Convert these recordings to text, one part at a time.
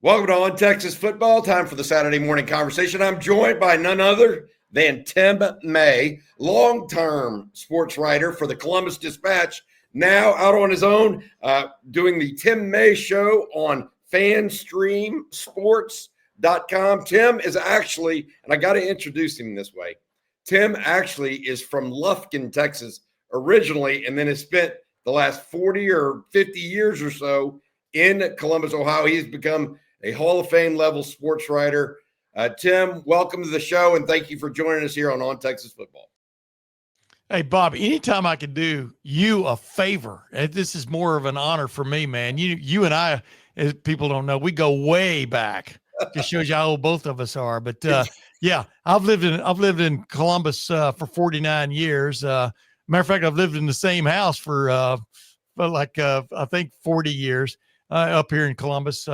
Welcome to On Texas Football. Time for the Saturday morning conversation. I'm joined by none other than Tim May, long-term sports writer for the Columbus Dispatch, now out on his own, doing the Tim May Show on FanStreamSports.com. Tim is actually, and I got to introduce him this way, Tim actually is from Lufkin, Texas originally, and then has spent the last 40 or 50 years or so in Columbus, Ohio. He's become a Hall of Fame level sports writer. Tim, welcome to the show, and thank you for joining us here on Texas Football. Hey, Bob, anytime I can do you a favor, this is more of an honor for me, man. You and I, as people don't know, we go way back. Just shows you how old both of us are. But yeah, I've lived in Columbus for 49 years. Matter of fact, I've lived in the same house for I think 40 years up here in Columbus.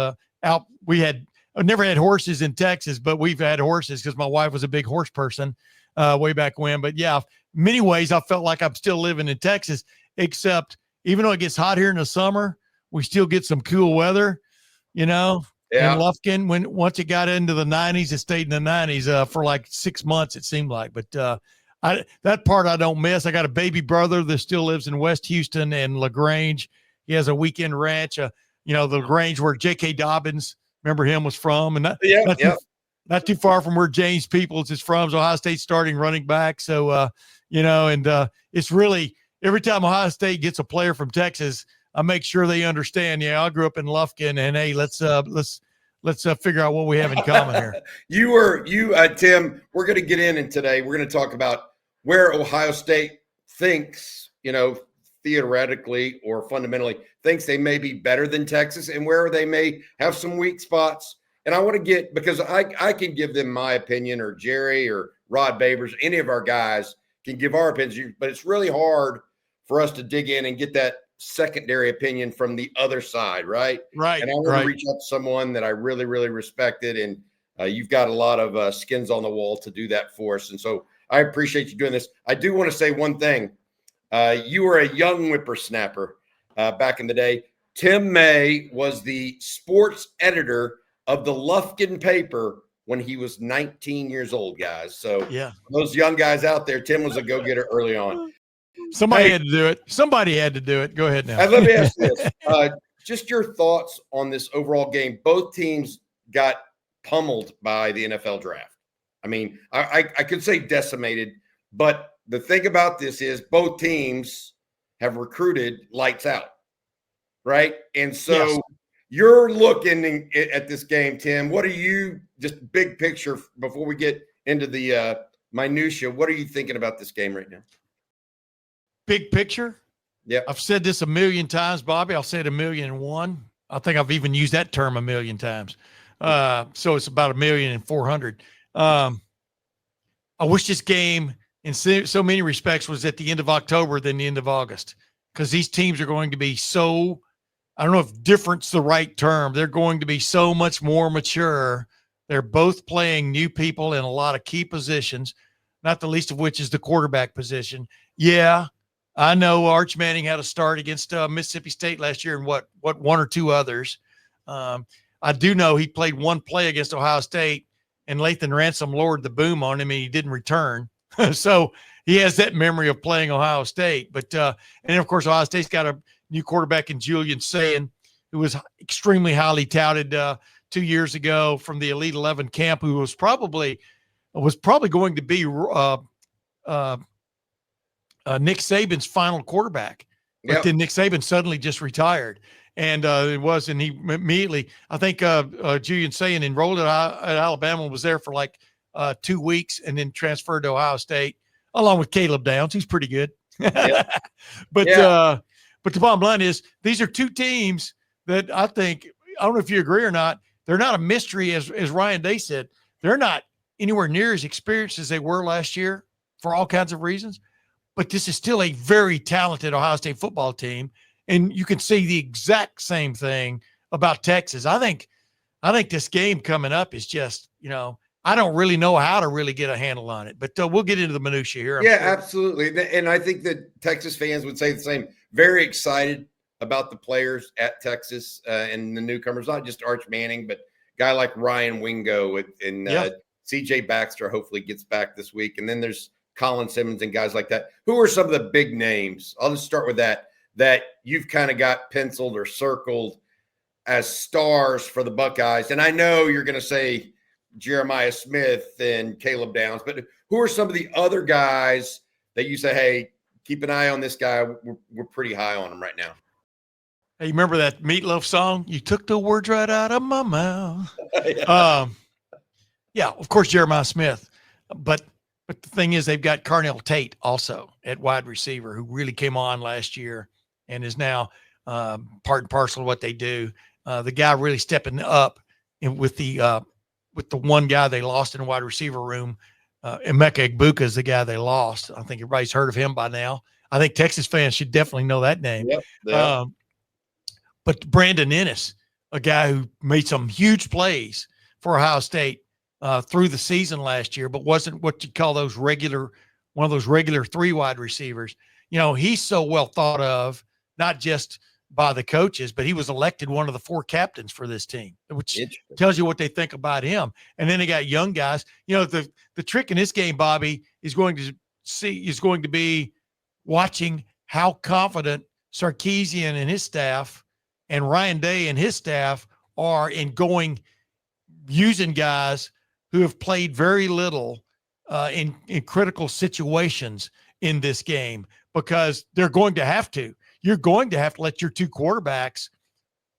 I never had horses in Texas, but we've had horses because my wife was a big horse person way back when. But yeah, many ways I felt like I'm still living in Texas, except even though it gets hot here in the summer, we still get some cool weather, in Lufkin. Once it got into the 90s, it stayed in the 90s for like 6 months, it seemed like. But that part I don't miss. I got a baby brother that still lives in West Houston and LaGrange. He has a weekend ranch, the LaGrange where J.K. Dobbins, remember him, was from. And not too far from where James Peoples is from. So Ohio State starting running back. So, it's really every time Ohio State gets a player from Texas, I make sure they understand. Yeah, I grew up in Lufkin, and hey, let's figure out what we have in common here. Tim, we're going to get in, and today we're going to talk about where Ohio State thinks, theoretically or fundamentally thinks they may be better than Texas, and where they may have some weak spots. And I want to get, because I can give them my opinion, or Jerry or Rod Babers, any of our guys can give our opinions, but it's really hard for us to dig in and get that secondary opinion from the other side, right? Right. And I want to reach out to someone that I really, really respected, and you've got a lot of skins on the wall to do that for us. And so I appreciate you doing this. I do want to say one thing. You were a young whippersnapper back in the day. Tim May was the sports editor of the Lufkin paper when he was 19 years old, guys. So yeah, those young guys out there, Tim was a go-getter early on. Somebody had to do it. Go ahead now. Let me ask you this. Just your thoughts on this overall game. Both teams got pummeled by the NFL draft. I mean, I could say decimated, but the thing about this is both teams have recruited lights out, right? And so you're looking at this game, Tim. What are you, just big picture before we get into the minutia, what are you thinking about this game right now? Big picture? Yeah. I've said this a million times, Bobby. I'll say it 1,000,001. I think I've even used that term 1,000,000 times. So it's about 1,400,000. I wish this game, in so many respects, was at the end of October than the end of August, because these teams are going to be so, I don't know if different's the right term. They're going to be so much more mature. They're both playing new people in a lot of key positions, not the least of which is the quarterback position. Yeah, I know Arch Manning had a start against Mississippi State last year, and what one or two others. I do know he played one play against Ohio State, and Lathan Ransom lowered the boom on him, and he didn't return. So he has that memory of playing Ohio State. But and of course, Ohio State's got a new quarterback in Julian Sayin, who was extremely highly touted 2 years ago from the Elite 11 camp, who was probably going to be Nick Saban's final quarterback. But then Nick Saban suddenly just retired. And he immediately, I think Julian Sayin enrolled at Alabama, was there for like 2 weeks, and then transferred to Ohio State along with Caleb Downs. He's pretty good. But the bottom line is, these are two teams that I think, I don't know if you agree or not, they're not a mystery, as Ryan Day said. They're not anywhere near as experienced as they were last year for all kinds of reasons. But this is still a very talented Ohio State football team. And you can see the exact same thing about Texas. I think this game coming up is just, I don't really know how to really get a handle on it, but we'll get into the minutia here. I'm sure. Absolutely. And I think that Texas fans would say the same. Very excited about the players at Texas and the newcomers, not just Arch Manning, but guy like Ryan Wingo and Yeah. C.J. Baxter hopefully gets back this week. And then there's Colin Simmons and guys like that. Who are some of the big names? I'll just start with that you've kind of got penciled or circled as stars for the Buckeyes. And I know you're going to say Jeremiah Smith and Caleb Downs, but who are some of the other guys that you say, hey, keep an eye on this guy? We're pretty high on him right now. Hey, you remember that Meatloaf song? You took the words right out of my mouth. Yeah, of course, Jeremiah Smith. But the thing is, they've got Carnell Tate also at wide receiver, who really came on last year and is now part and parcel of what they do. The guy really stepping up with the one guy they lost in the wide receiver room. Emeka Egbuka is the guy they lost. I think everybody's heard of him by now. I think Texas fans should definitely know that name. Yep. But Brandon Ennis, a guy who made some huge plays for Ohio State through the season last year, but wasn't what you call one of those regular 3 wide receivers. You know, he's so well thought of, not just by the coaches, but he was elected one of the 4 captains for this team, which tells you what they think about him. And then they got young guys. You know, the trick in this game, Bobby, is going to be watching how confident Sarkisian and his staff and Ryan Day and his staff are in using guys who have played very little in critical situations in this game, because they're going to have to. You're going to have to let your 2 quarterbacks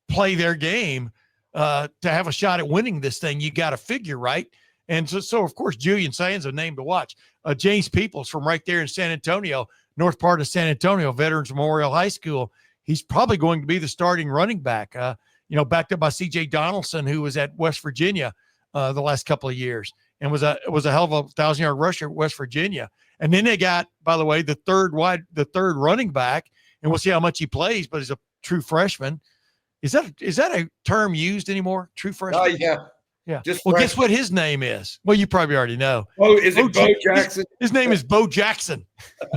play their game to have a shot at winning this thing. You got to figure, right? And so of course, Julian Sands a name to watch. James Peoples from right there in San Antonio, north part of San Antonio, Veterans Memorial High School. He's probably going to be the starting running back, backed up by C.J. Donaldson, who was at West Virginia the last couple of years and was a hell of a 1,000-yard rusher at West Virginia. And then they got, by the way, the third running back, and we'll see how much he plays, but he's a true freshman. Is that a term used anymore? True freshman? Oh, yeah. Yeah. Just well, guess what his name is? Well, you probably already know. Oh, is it Bo Jackson? His name is Bo Jackson.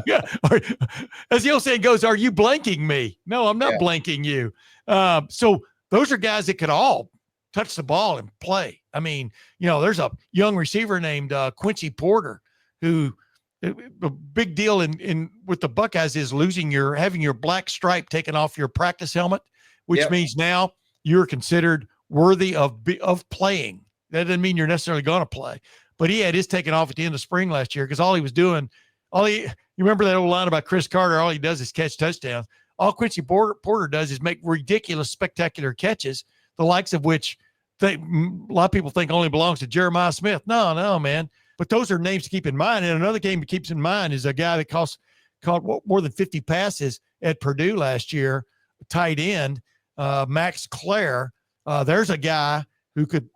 Yeah. As the old saying goes, are you blanking me? No, I'm not blanking you. So those are guys that could all touch the ball and play. I mean, there's a young receiver named Quincy Porter, who the big deal in with the Buckeyes is having your black stripe taken off your practice helmet, which means now you're considered worthy of playing. That doesn't mean you're necessarily going to play, but he had his taken off at the end of spring last year, because all he was doing, you remember that old line about Chris Carter? All he does is catch touchdowns. All Quincy Porter does is make ridiculous, spectacular catches, the likes of which a lot of people think only belongs to Jeremiah Smith. No, man. But those are names to keep in mind. And another game to keep in mind is a guy that caught more than 50 passes at Purdue last year, tight end, Max Clare. There's a guy who could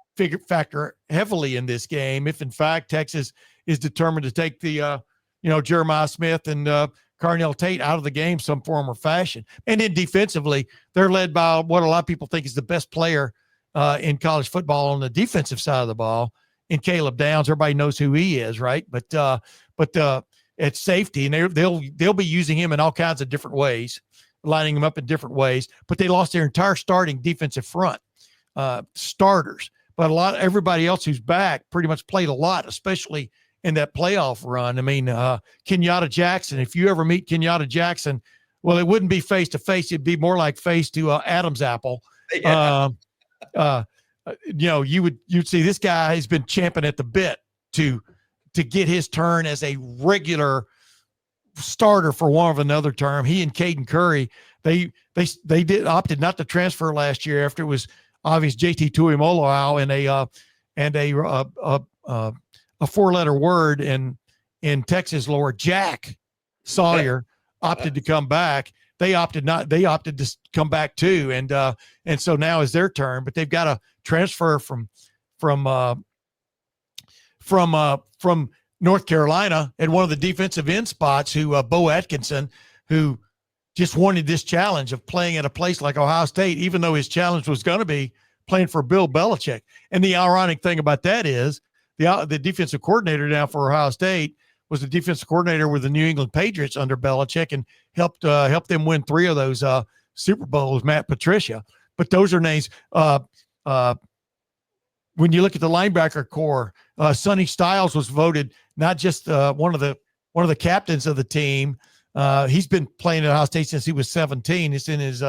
factor heavily in this game if, in fact, Texas is determined to take the, Jeremiah Smith and Carnell Tate out of the game some form or fashion. And then defensively, they're led by what a lot of people think is the best player in college football on the defensive side of the ball, in Caleb Downs. Everybody knows who he is, right? But at safety, and they'll be using him in all kinds of different ways, lining him up in different ways. But they lost their entire starting defensive front starters. But everybody else who's back pretty much played a lot, especially in that playoff run. I mean, Kenyatta Jackson, if you ever meet Kenyatta Jackson, well, it wouldn't be face-to-face. It'd be more like face to Adam's apple. Yeah. You'd see this guy has been champing at the bit to get his turn as a regular starter for one of another term. He and Caden Curry, they opted not to transfer last year after it was obvious JT Tuimoloau and a 4-letter word in Texas lore, Jack Sawyer, opted to come back. They opted to come back too. And so now is their turn, but they've got to transfer from North Carolina at one of the defensive end spots, Bo Atkinson, who just wanted this challenge of playing at a place like Ohio State, even though his challenge was going to be playing for Bill Belichick. And the ironic thing about that is the defensive coordinator now for Ohio State was the defensive coordinator with the New England Patriots under Belichick and helped them win 3 of those Super Bowls, Matt Patricia. But those are names. when you look at the linebacker core, Sonny Styles was voted not just one of the captains of the team. He's been playing at Ohio State since he was 17. It's in his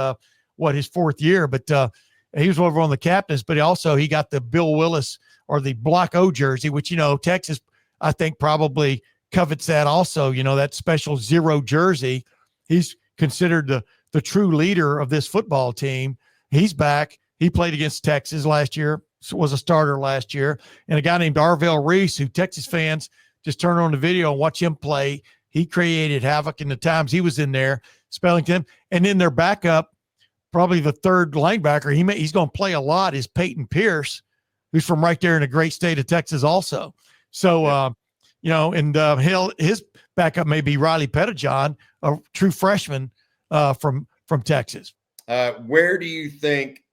his fourth year, but he was over on the captains. But he got the Bill Willis or the Block O jersey, which Texas I think probably covets that also. That special 0 jersey. He's considered the true leader of this football team. He's back. He played against Texas last year, was a starter last year. And a guy named Arvell Reese, who Texas fans just turn on the video and watch him play. He created havoc in the times he was in there, Spellington. And then their backup, probably the third linebacker, he's going to play a lot, is Peyton Pierce, who's from right there in the great state of Texas also. So, his backup may be Riley Pettijohn, a true freshman from Texas. Where do you think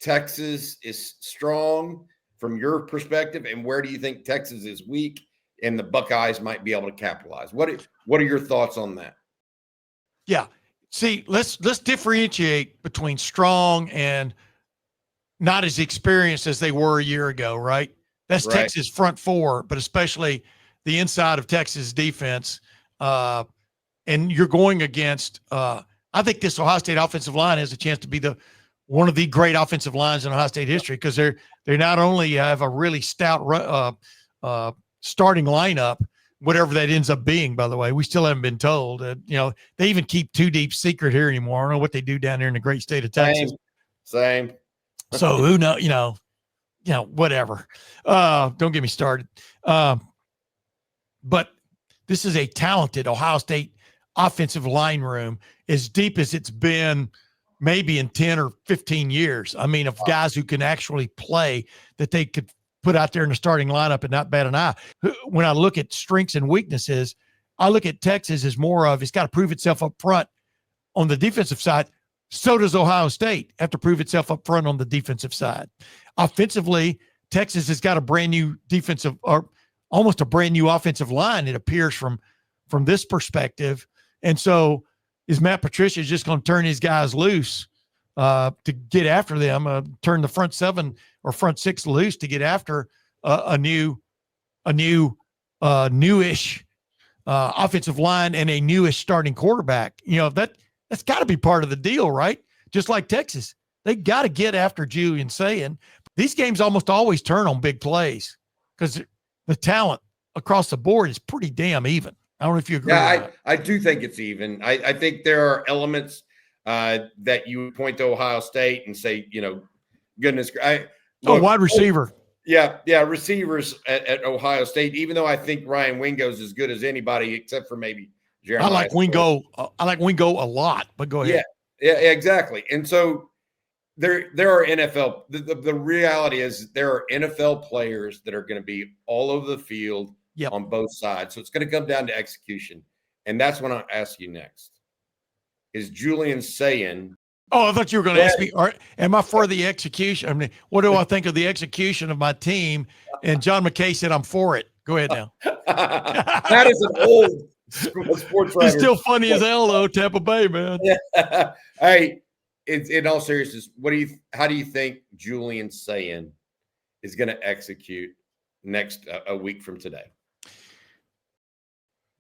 Texas is strong from your perspective, and where do you think Texas is weak and the Buckeyes might be able to capitalize? What are your thoughts on that? Yeah. See, let's differentiate between strong and not as experienced as they were a year ago, right? That's right. Texas front four, but especially the inside of Texas defense. And you're going against I think this Ohio State offensive line has a chance to be one of the great offensive lines in Ohio State history, because they not only have a really stout starting lineup, whatever that ends up being, by the way. We still haven't been told. They even keep Too Deep secret here anymore. I don't know what they do down there in the great state of Texas. Same. So who knows, whatever. Don't get me started. But this is a talented Ohio State offensive line room, as deep as it's been maybe in 10 or 15 years. I mean, of guys who can actually play that they could put out there in the starting lineup and not bat an eye. When I look at strengths and weaknesses, I look at Texas as more of, it's got to prove itself up front on the defensive side. So does Ohio State have to prove itself up front on the defensive side. Offensively, Texas has got a brand new defensive, or almost a brand new offensive line, it appears from this perspective. And so is Matt Patricia just going to turn his guys loose to get after them, turn the front seven or front six loose to get after a newish offensive line and a newish starting quarterback? That's got to be part of the deal, right? Just like Texas, they got to get after Julian Sayin. These games almost always turn on big plays because the talent across the board is pretty damn even. I don't know if you agree. Yeah, I do think it's even. I think there are elements that you point to Ohio State and say, goodness. Wide receiver. Yeah, receivers at Ohio State, even though I think Ryan Wingo's as good as anybody except for maybe Jeremiah. I like Wingo a lot, but go ahead. Yeah, exactly. And so there are NFL. The reality is there are NFL players that are going to be all over the field on both sides. So it's going to come down to execution. And that's what I'll ask you next. Is Julian Sayin? Oh, I thought you were going to ask me, am I for the execution? I mean, what do I think of the execution of my team? And John McKay said, I'm for it. Go ahead now. That is an old sports writer. He's still funny as hell, though, Tampa Bay, man. Yeah. Hey, in all seriousness, how do you think Julian Sayin is going to execute next a week from today?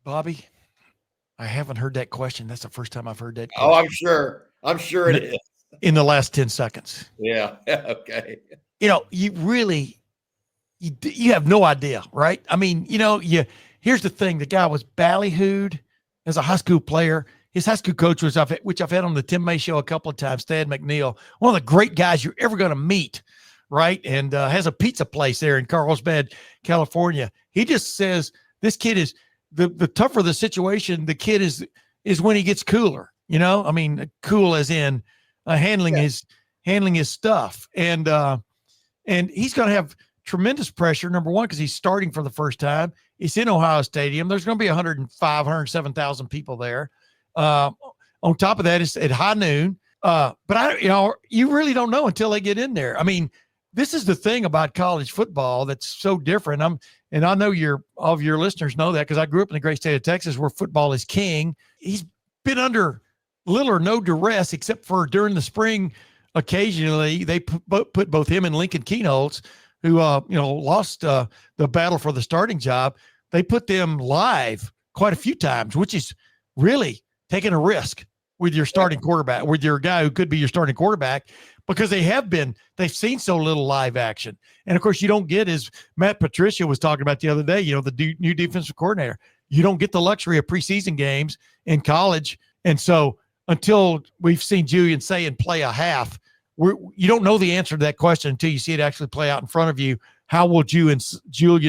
Bobby, I haven't heard that question. That's the first time I've heard that question. Oh, I'm sure it is. In the last 10 seconds. Yeah. Okay. You have no idea, right? I mean, here's the thing. The guy was ballyhooed as a high school player. His high school coach was, which I've had on the Tim May show a couple of times, Thad McNeil, one of the great guys you're ever going to meet, right? And has a pizza place there in Carlsbad, California. He just says this kid is the tougher the situation, the kid is when he gets cooler. I mean, cool as in handling his stuff. And he's going to have tremendous pressure, number one, because he's starting for the first time. It's in Ohio Stadium. There's going to be 107,000 people there. On top of that, it's at high noon. But you really don't know until they get in there. I mean, this is the thing about college football that's so different. And I know all of your listeners know that because I grew up in the great state of Texas where football is king. He's been under little or no duress, except for during the spring. Occasionally, they put both him and Lincoln Keenholz who lost the battle for the starting job. They put them live quite a few times, which is really taking a risk with your starting quarterback, with your guy who could be your starting quarterback, because they've seen so little live action. And of course, you don't get, as Matt Patricia was talking about the other day, the new defensive coordinator, you don't get the luxury of preseason games in college. And so until we've seen Julian Sayin play a half, you don't know the answer to that question until you see it actually play out in front of you. How will Julian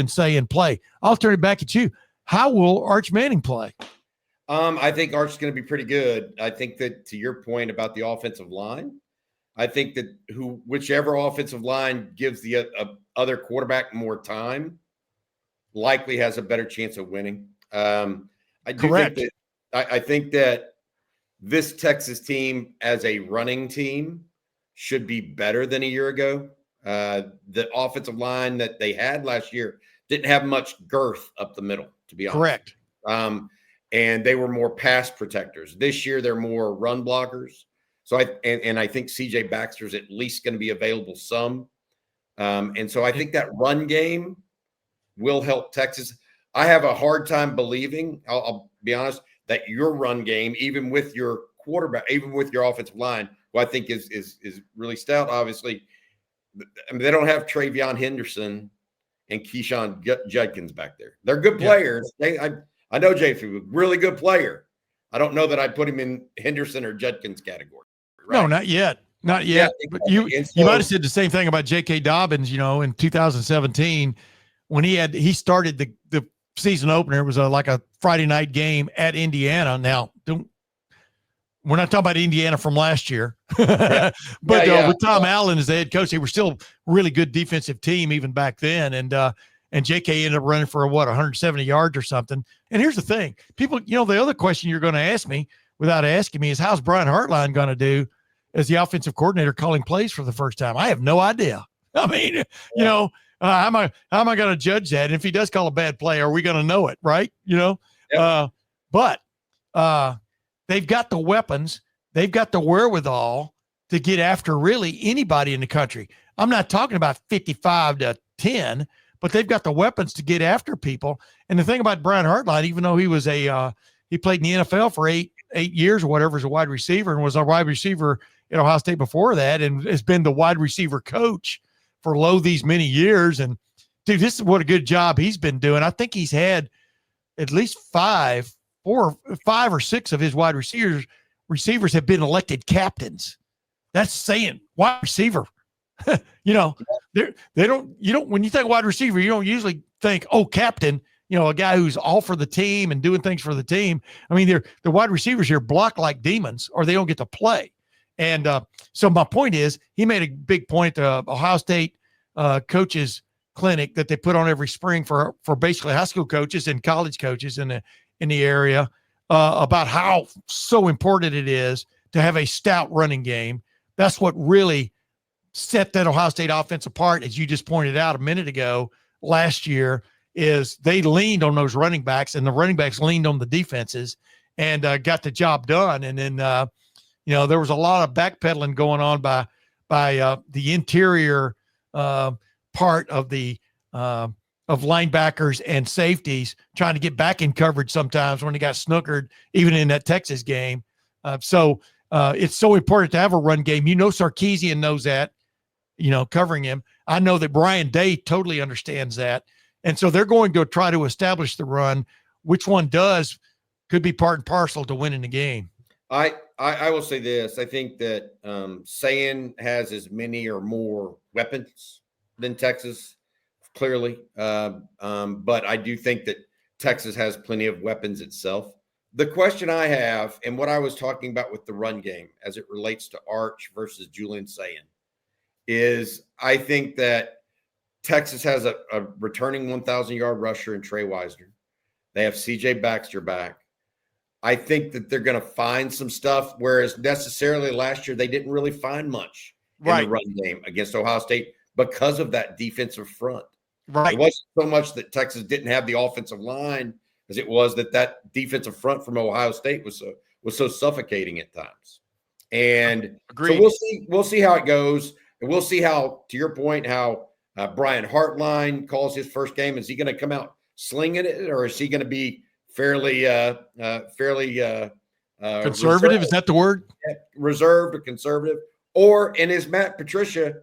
Sayin play? I'll turn it back at you. How will Arch Manning play? I think Arch is going to be pretty good. I think that, to your point about the offensive line, I think that whichever offensive line gives the other quarterback more time likely has a better chance of winning. I think that this Texas team as a running team should be better than a year ago. The offensive line that they had last year didn't have much girth up the middle, to be honest. Correct. And they were more pass protectors. This year, they're more run blockers. So I think CJ Baxter's at least going to be available some. And so I think that run game will help Texas. I have a hard time believing, I'll be honest, that your run game, even with your quarterback, even with your offensive line, who I think is really stout, obviously, I mean, they don't have Travion Henderson and Keyshawn Judkins back there. They're good players. Yeah. I know JP, really good player. I don't know that I'd put him in Henderson or Judkins category. Right? No, not yet. Not yet. Yeah, but you might have said the same thing about J.K. Dobbins, in 2017 when he started the season opener. It was like a Friday night game at Indiana. Now, we're not talking about Indiana from last year, but with Tom Allen as the head coach, they were still a really good defensive team even back then. And J.K. ended up running for 170 yards or something. And here's the thing, people, the other question you're going to ask me without asking me is, how's Brian Hartline going to do as the offensive coordinator calling plays for the first time? I have no idea. I mean, how am I going to judge that? And if he does call a bad play, are we going to know it? Right. But they've got the weapons. They've got the wherewithal to get after really anybody in the country. I'm not talking about 55-10, but they've got the weapons to get after people. And the thing about Brian Hartline, even though he was he played in the NFL for eight years or whatever as a wide receiver, and was a wide receiver at Ohio State before that, and has been the wide receiver coach for these many years. And dude, this is what a good job he's been doing. I think he's had at least 5 or 6 of his wide receivers have been elected captains. That's saying wide receiver. They don't, when you think wide receiver, you don't usually think, captain, a guy who's all for the team and doing things for the team. I mean, the wide receivers here block like demons, or they don't get to play. And so my point is, he made a big point at the Ohio State coaches clinic that they put on every spring for basically high school coaches and college coaches in the area about how so important it is to have a stout running game. That's what really set that Ohio State offense apart, as you just pointed out a minute ago. Last year is they leaned on those running backs, and the running backs leaned on the defenses and got the job done. And then there was a lot of backpedaling going on by the interior part of the of linebackers and safeties trying to get back in coverage sometimes when they got snookered, even in that Texas game. So it's so important to have a run game. Sarkisian knows that, covering him. I know that Brian Day totally understands that. And so they're going to try to establish the run. Which one does could be part and parcel to winning the game. I will say this. I think that Sayin has as many or more weapons than Texas, clearly. But I do think that Texas has plenty of weapons itself. The question I have, and what I was talking about with the run game as it relates to Arch versus Julian Sayin, is I think that Texas has a returning 1,000-yard rusher in Trey Wisner. They have CJ Baxter back. I think that they're going to find some stuff, whereas necessarily last year they didn't really find much in the run game against Ohio State because of that defensive front. Right. It wasn't so much that Texas didn't have the offensive line as it was that defensive front from Ohio State was so suffocating at times. And agreed. So we'll see how it goes. And we'll see how, to your point, how Brian Hartline calls his first game. Is he going to come out slinging it, or is he going to be fairly Conservative? reserved? Is that the word? Reserved or conservative? Or is Matt Patricia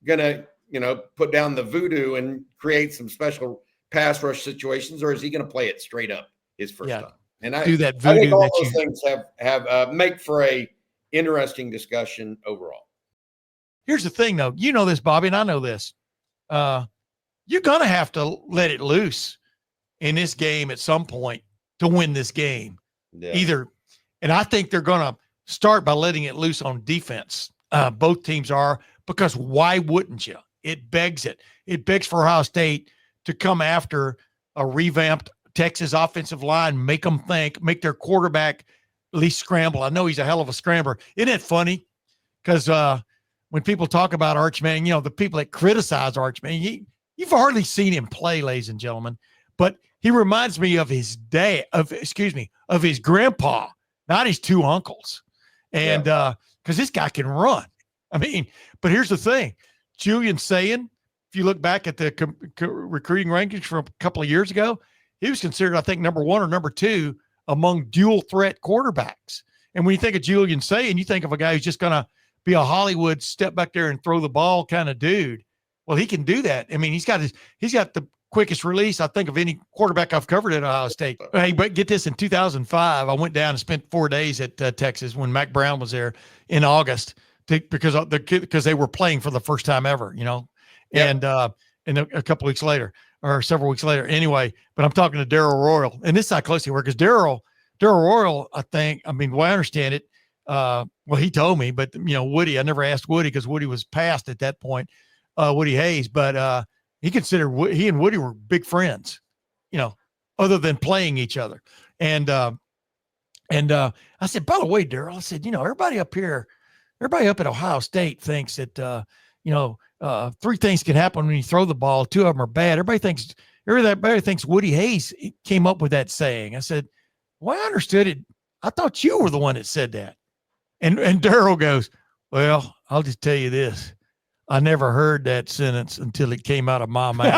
going to put down the voodoo and create some special pass rush situations, or is he going to play it straight up his first time? And I think all those things have make for a interesting discussion overall. Here's the thing, though. You know this, Bobby, and I know this. You're going to have to let it loose in this game at some point to win this game. Yeah. And I think they're going to start by letting it loose on defense. Both teams are, because why wouldn't you? It begs it. It begs for Ohio State to come after a revamped Texas offensive line, make them think, make their quarterback at least scramble. I know he's a hell of a scrambler. Isn't it funny? Because when people talk about Arch Manning, the people that criticize Arch Manning, you've hardly seen him play, ladies and gentlemen. But he reminds me of his of his grandpa, not his two uncles. And because this guy can run. I mean, but here's the thing. Julian Sayin, if you look back at the recruiting rankings from a couple of years ago, he was considered, I think, number 1 or number 2 among dual threat quarterbacks. And when you think of Julian Sayin, you think of a guy who's just going to be a Hollywood step back there and throw the ball kind of dude. Well, he can do that. I mean, he's got the quickest release, I think, of any quarterback I've covered at Ohio State. Hey, but get this, in 2005, I went down and spent 4 days at Texas when Mac Brown was there in August because they were playing for the first time ever, and a couple weeks later or several weeks later. Anyway, but I'm talking to Darrell Royal, and this is how close he worked, because Darrell Royal, the way I understand it, he told me, but Woody, I never asked Woody because Woody was passed at that point, Woody Hayes, but he and Woody were big friends, other than playing each other. And I said, by the way, Darrell, I said, everybody up at Ohio State thinks that, 3 things can happen when you throw the ball. 2 of them are bad. Everybody thinks Woody Hayes came up with that saying. I said, well, I understood it. I thought you were the one that said that. And Darrell goes, well, I'll just tell you this. I never heard that sentence until it came out of my mouth.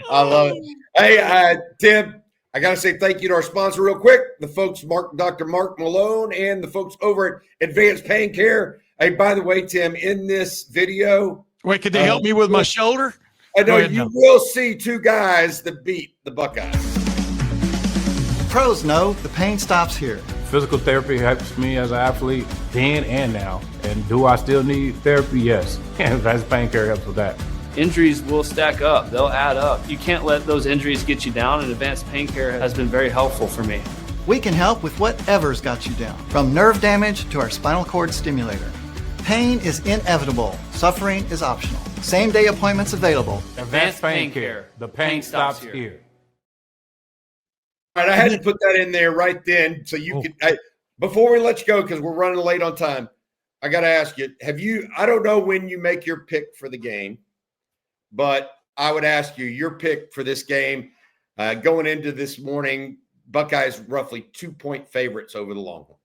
I love it. Hey, Tim, I got to say thank you to our sponsor real quick, the folks, Dr. Mark Malone and the folks over at Advanced Pain Care. Hey, by the way, Tim, in this video. Wait, could they help me with my shoulder? I know will see 2 guys that beat the Buckeyes. Pros know the pain stops here. Physical therapy helps me as an athlete then and now. And do I still need therapy? Yes. Advanced Pain Care helps with that. Injuries will stack up. They'll add up. You can't let those injuries get you down, and Advanced Pain Care has been very helpful for me. We can help with whatever's got you down, from nerve damage to our spinal cord stimulator. Pain is inevitable. Suffering is optional. Same-day appointments available. Advanced Pain Care. The pain stops here. All right, I had to put that in there right then so you could before we let you go, because we're running late on time, I got to ask you, I don't know when you make your pick for the game, but I would ask you your pick for this game going into this morning. Buckeyes roughly 2-point favorites over the Longhorns.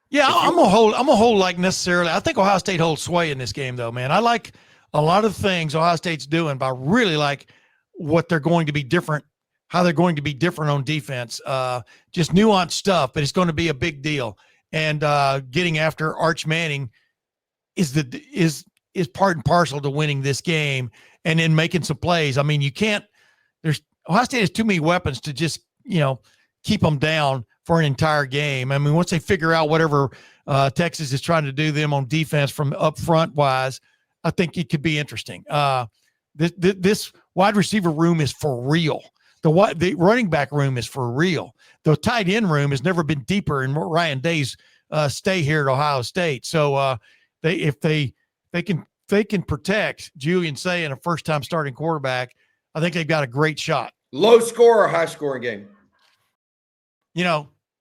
Yeah, I'm gonna hold like necessarily. I think Ohio State holds sway in this game, though, man. I like a lot of things Ohio State's doing, but I really like what they're going to be different, how they're going to be different on defense. Just nuanced stuff, but it's going to be a big deal. And getting after Arch Manning is part and parcel to winning this game, and then making some plays. I mean, Ohio State has too many weapons to just keep them down for an entire game. I mean, once they figure out whatever Texas is trying to do them on defense from up front wise, I think it could be interesting. This wide receiver room is for real. The running back room is for real. The tight end room has never been deeper in Ryan Day's stay here at Ohio State. So if they can protect Julian Sayin, a first-time starting quarterback, I think they've got a great shot. Low score or high scoring game?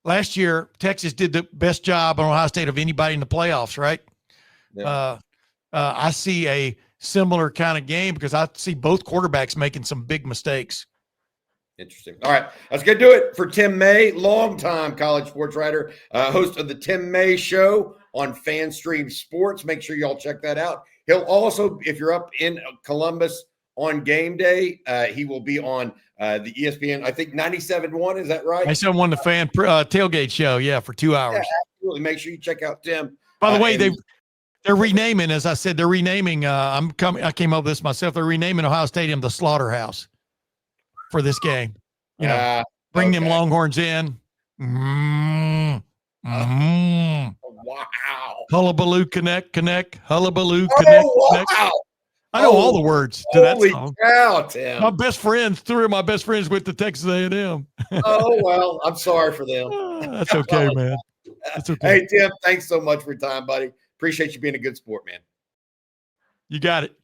Last year, Texas did the best job on Ohio State of anybody in the playoffs, right? Yeah. I see a similar kind of game because I see both quarterbacks making some big mistakes. Interesting. All right, that's going to do it for Tim May, longtime college sports writer, host of the Tim May Show on FanStream Sports. Make sure y'all check that out. He'll also, if you're up in Columbus on game day, he will be on the ESPN, I think 97.1. Is that right? 97.1 the fan tailgate show. Yeah, for 2 hours. Yeah, absolutely. Make sure you check out Tim. By the way, they're renaming, as I said, they're renaming. I came up with this myself. They're renaming Ohio Stadium the Slaughterhouse for this game. You know, bring them Longhorns in. Wow. Hullabaloo connect. Hullabaloo connect. Wow. I know all the words to that song. Cow, Tim. My best friends, 3 of my best friends went to Texas A&M. Oh, well, I'm sorry for them. That's okay, man. That's okay. Hey, Tim, thanks so much for your time, buddy. Appreciate you being a good sport, man. You got it.